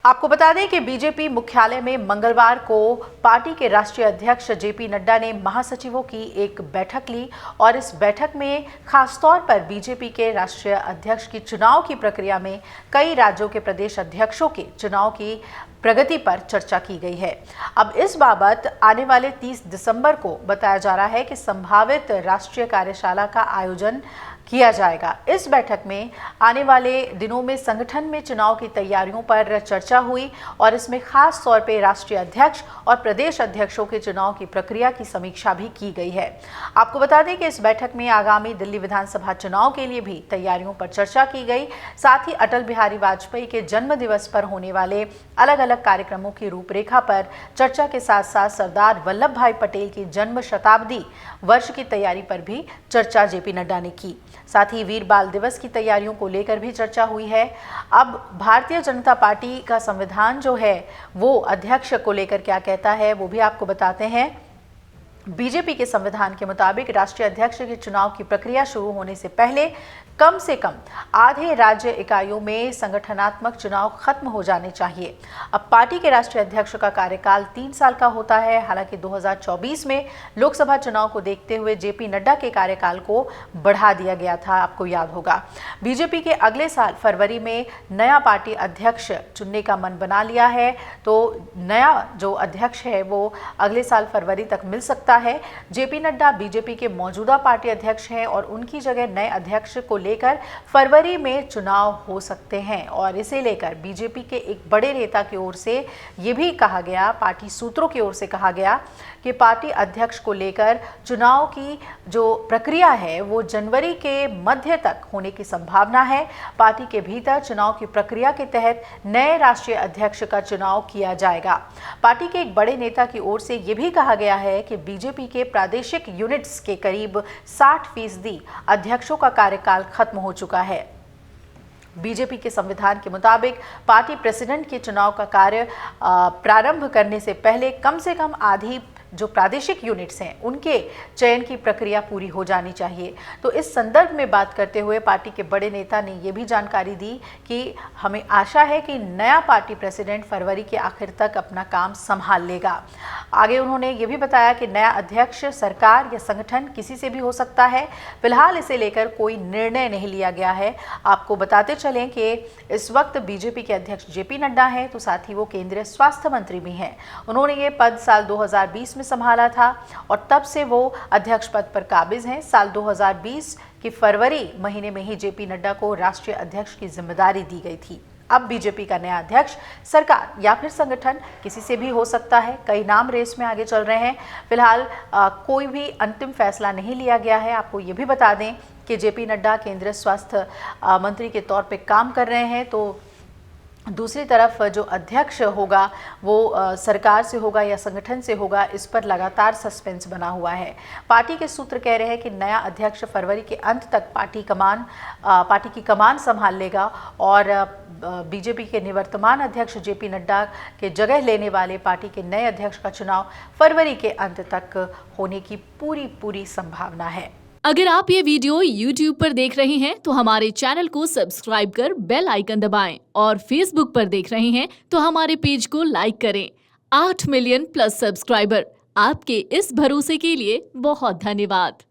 आपको बता दें कि बीजेपी मुख्यालय में मंगलवार को पार्टी के राष्ट्रीय अध्यक्ष जेपी नड्डा ने महासचिवों की एक बैठक ली और इस बैठक में खासतौर पर बीजेपी के राष्ट्रीय अध्यक्ष की चुनाव की प्रक्रिया में कई राज्यों के प्रदेश अध्यक्षों के चुनाव की प्रगति पर चर्चा की गई है। अब इस बाबत आने वाले 30 दिसंबर को बताया जा रहा है कि संभावित राष्ट्रीय कार्यशाला का आयोजन किया जाएगा। इस बैठक में आने वाले दिनों में संगठन में चुनाव की तैयारियों पर चर्चा हुई और इसमें खास तौर पे राष्ट्रीय अध्यक्ष और प्रदेश अध्यक्षों के चुनाव की प्रक्रिया की समीक्षा भी की गई है। आपको बता दें कि इस बैठक में आगामी दिल्ली विधानसभा चुनाव के लिए भी तैयारियों पर चर्चा की गई। साथ ही अटल बिहारी वाजपेयी के जन्म दिवस पर होने वाले अलग अलग कार्यक्रमों की रूपरेखा पर चर्चा के साथ साथ सरदार वल्लभ भाई पटेल की जन्म शताब्दी वर्ष की तैयारी पर भी चर्चा जेपी नड्डा ने की। साथ ही वीर बाल दिवस की तैयारियों को लेकर भी चर्चा हुई है। अब भारतीय जनता पार्टी का संविधान जो है वो अध्यक्ष को लेकर क्या कहता है वो भी आपको बताते हैं। बीजेपी के संविधान के मुताबिक राष्ट्रीय अध्यक्ष के चुनाव की प्रक्रिया शुरू होने से पहले कम से कम आधे राज्य इकाइयों में संगठनात्मक चुनाव खत्म हो जाने चाहिए। अब पार्टी के राष्ट्रीय अध्यक्ष का कार्यकाल 3 साल का होता है। हालांकि 2024 में लोकसभा चुनाव को देखते हुए जेपी नड्डा के कार्यकाल को बढ़ा दिया गया था, आपको याद होगा। बीजेपी के अगले साल फरवरी में नया पार्टी अध्यक्ष चुनने का मन बना लिया है, तो नया जो अध्यक्ष है वो अगले साल फरवरी तक मिल सकता है। जेपी नड्डा बीजेपी के मौजूदा पार्टी अध्यक्ष हैं और उनकी जगह नए अध्यक्ष को लेकर फरवरी में चुनाव हो सकते हैं और इसे लेकर बीजेपी के एक बड़े नेता की ओर से ये भी कहा गया, पार्टी सूत्रों की ओर से कहा गया कि पार्टी अध्यक्ष को लेकर चुनाव की जो प्रक्रिया है वो जनवरी के मध्य तक होने की संभावना है। पार्टी के भीतर चुनाव की प्रक्रिया के तहत नए राष्ट्रीय अध्यक्ष का चुनाव किया जाएगा। पार्टी के एक बड़े नेता की ओर से ये भी कहा गया है कि बीजेपी के प्रादेशिक यूनिट्स के करीब 60% अध्यक्षों का कार्यकाल खत्म हो चुका है। बीजेपी के संविधान के मुताबिक पार्टी प्रेसिडेंट के चुनाव का कार्य प्रारंभ करने से पहले कम से कम आधी जो प्रादेशिक यूनिट्स हैं उनके चयन की प्रक्रिया पूरी हो जानी चाहिए। तो इस संदर्भ में बात करते हुए पार्टी के बड़े नेता ने ये भी जानकारी दी कि हमें आशा है कि नया पार्टी प्रेसिडेंट फरवरी के आखिर तक अपना काम संभाल लेगा। आगे उन्होंने ये भी बताया कि नया अध्यक्ष सरकार या संगठन किसी से भी हो सकता है। फिलहाल इसे लेकर कोई निर्णय नहीं लिया गया है। आपको बताते चलें कि इस वक्त बीजेपी के अध्यक्ष जेपी नड्डा हैं, तो साथ ही वो केंद्रीय स्वास्थ्य मंत्री भी हैं। उन्होंने ये पद साल 2020 में संभाला था और तब से वो अध्यक्ष पद पर काबिज हैं। साल 2020 की फरवरी महीने में ही जेपी नड्डा को राष्ट्रीय अध्यक्ष की जिम्मेदारी दी गई थी। अब बीजेपी का नया अध्यक्ष सरकार या फिर संगठन किसी से भी हो सकता है। कई नाम रेस में आगे चल रहे हैं। फिलहाल कोई भी अंतिम फैसला नहीं लिया गया है। आपको ये भी बता दें कि जेपी नड्डा केंद्रीय स्वास्थ्य मंत्री के तौर पे काम कर रहे हैं, तो दूसरी तरफ जो अध्यक्ष होगा वो सरकार से होगा या संगठन से होगा, इस पर लगातार सस्पेंस बना हुआ है। पार्टी के सूत्र कह रहे हैं कि नया अध्यक्ष फरवरी के अंत तक पार्टी की कमान संभाल लेगा और बीजेपी के निवर्तमान अध्यक्ष जेपी नड्डा के जगह लेने वाले पार्टी के नए अध्यक्ष का चुनाव फरवरी के अंत तक होने की पूरी संभावना है। अगर आप ये वीडियो YouTube पर देख रहे हैं तो हमारे चैनल को सब्सक्राइब कर बेल आइकन दबाएं और Facebook पर देख रहे हैं तो हमारे पेज को लाइक करें। 8 मिलियन प्लस सब्सक्राइबर, आपके इस भरोसे के लिए बहुत धन्यवाद।